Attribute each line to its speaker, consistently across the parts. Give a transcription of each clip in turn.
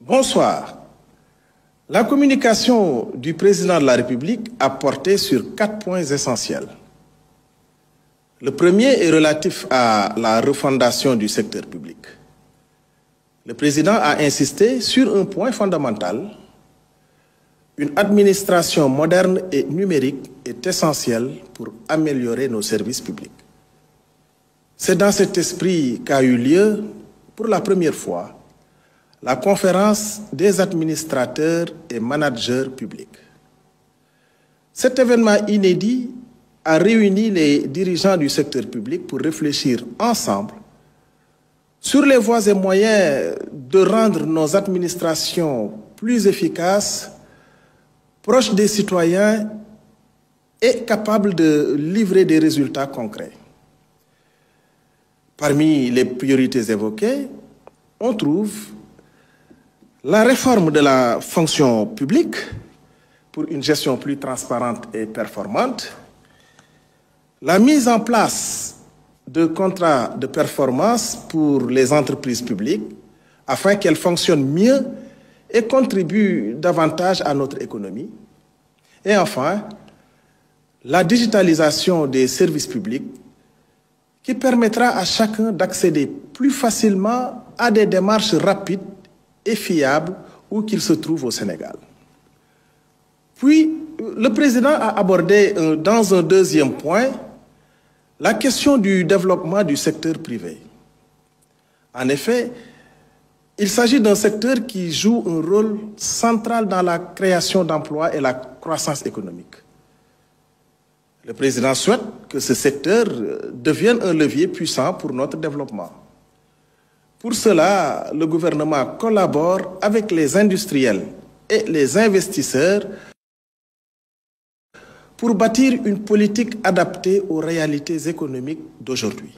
Speaker 1: Bonsoir. La communication du président de la République a porté sur 4 points essentiels. Le premier est relatif à la refondation du secteur public. Le président a insisté sur un point fondamental. Une administration moderne et numérique est essentielle pour améliorer nos services publics. C'est dans cet esprit qu'a eu lieu, pour la première fois, la conférence des administrateurs et managers publics. Cet événement inédit a réuni les dirigeants du secteur public pour réfléchir ensemble sur les voies et moyens de rendre nos administrations plus efficaces, proches des citoyens et capables de livrer des résultats concrets. Parmi les priorités évoquées, on trouve la réforme de la fonction publique pour une gestion plus transparente et performante, la mise en place de contrats de performance pour les entreprises publiques afin qu'elles fonctionnent mieux et contribuent davantage à notre économie, et enfin, la digitalisation des services publics qui permettra à chacun d'accéder plus facilement à des démarches rapides et fiable où qu'il se trouve au Sénégal. Puis, le président a abordé dans un deuxième point la question du développement du secteur privé. En effet, il s'agit d'un secteur qui joue un rôle central dans la création d'emplois et la croissance économique. Le président souhaite que ce secteur devienne un levier puissant pour notre développement. Pour cela, le gouvernement collabore avec les industriels et les investisseurs pour bâtir une politique adaptée aux réalités économiques d'aujourd'hui.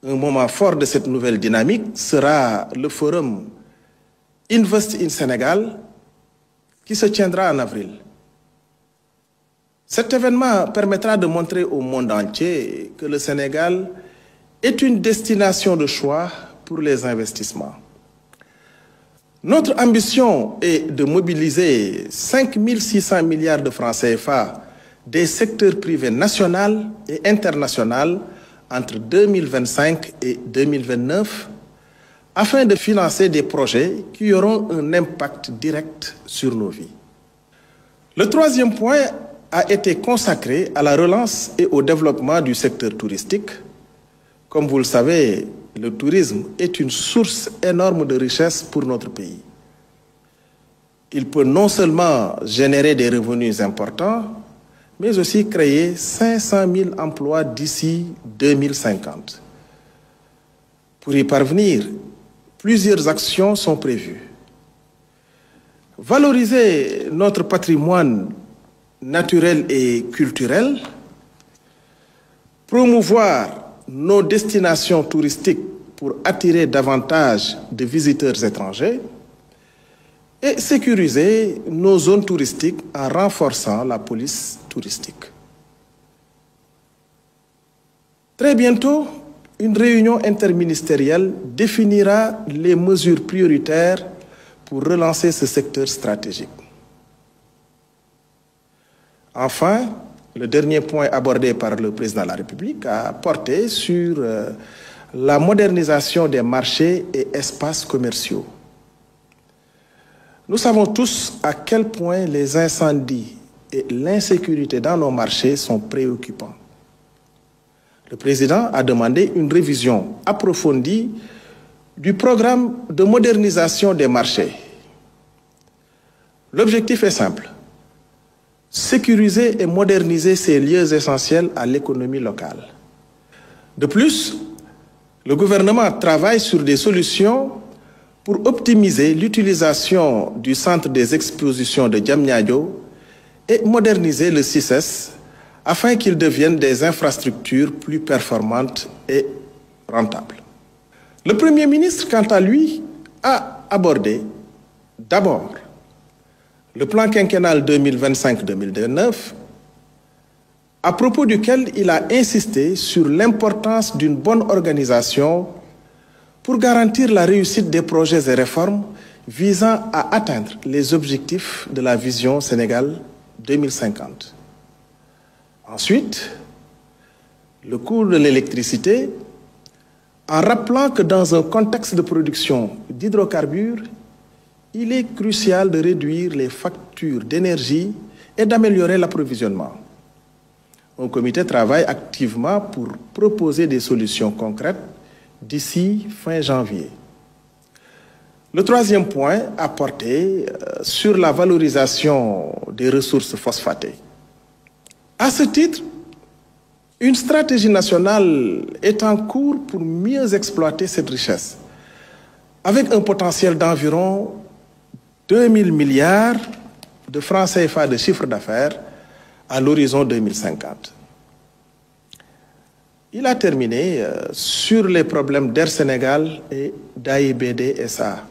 Speaker 1: Un moment fort de cette nouvelle dynamique sera le forum Invest in Sénégal qui se tiendra en avril. Cet événement permettra de montrer au monde entier que le Sénégal est une destination de choix pour les investissements. Notre ambition est de mobiliser 5 600 milliards de francs CFA des secteurs privés national et international entre 2025 et 2029 afin de financer des projets qui auront un impact direct sur nos vies. Le troisième point a été consacré à la relance et au développement du secteur touristique. Comme vous le savez, le tourisme est une source énorme de richesse pour notre pays. Il peut non seulement générer des revenus importants, mais aussi créer 500 000 emplois d'ici 2050. Pour y parvenir, plusieurs actions sont prévues. Valoriser notre patrimoine naturel et culturel, promouvoir nos destinations touristiques pour attirer davantage de visiteurs étrangers et sécuriser nos zones touristiques en renforçant la police touristique. Très bientôt, une réunion interministérielle définira les mesures prioritaires pour relancer ce secteur stratégique. Enfin, le dernier point abordé par le président de la République a porté sur la modernisation des marchés et espaces commerciaux. Nous savons tous à quel point les incendies et l'insécurité dans nos marchés sont préoccupants. Le président a demandé une révision approfondie du programme de modernisation des marchés. L'objectif est simple: sécuriser et moderniser ces lieux essentiels à l'économie locale. De plus, le gouvernement travaille sur des solutions pour optimiser l'utilisation du centre des expositions de Diamniadio et moderniser le CICES afin qu'ils deviennent des infrastructures plus performantes et rentables. Le Premier ministre, quant à lui, a abordé d'abord le plan quinquennal 2025-2029, à propos duquel il a insisté sur l'importance d'une bonne organisation pour garantir la réussite des projets et réformes visant à atteindre les objectifs de la vision Sénégal 2050. Ensuite, le coût de l'électricité, en rappelant que dans un contexte de production d'hydrocarbures, il est crucial de réduire les factures d'énergie et d'améliorer l'approvisionnement. Un comité travaille activement pour proposer des solutions concrètes d'ici fin janvier. Le troisième point a porté sur la valorisation des ressources phosphatées. À ce titre, une stratégie nationale est en cours pour mieux exploiter cette richesse, avec un potentiel d'environ 2000 milliards de francs CFA de chiffre d'affaires à l'horizon 2050. Il a terminé sur les problèmes d'Air Sénégal et d'AIBD SA.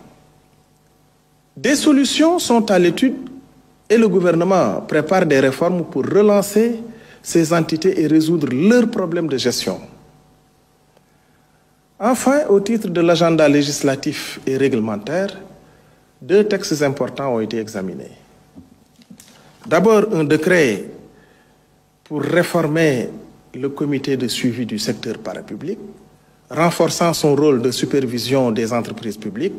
Speaker 1: Des solutions sont à l'étude et le gouvernement prépare des réformes pour relancer ces entités et résoudre leurs problèmes de gestion. Enfin, au titre de l'agenda législatif et réglementaire, 2 textes importants ont été examinés. D'abord, un décret pour réformer le comité de suivi du secteur parapublic, renforçant son rôle de supervision des entreprises publiques.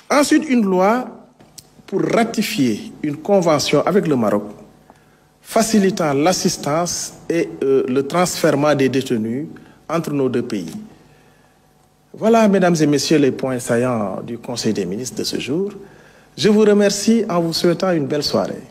Speaker 1: Ensuite, une loi pour ratifier une convention avec le Maroc, facilitant l'assistance et le transfèrement des détenus entre nos 2 pays. Voilà, mesdames et messieurs, les points saillants du Conseil des ministres de ce jour. Je vous remercie en vous souhaitant une belle soirée.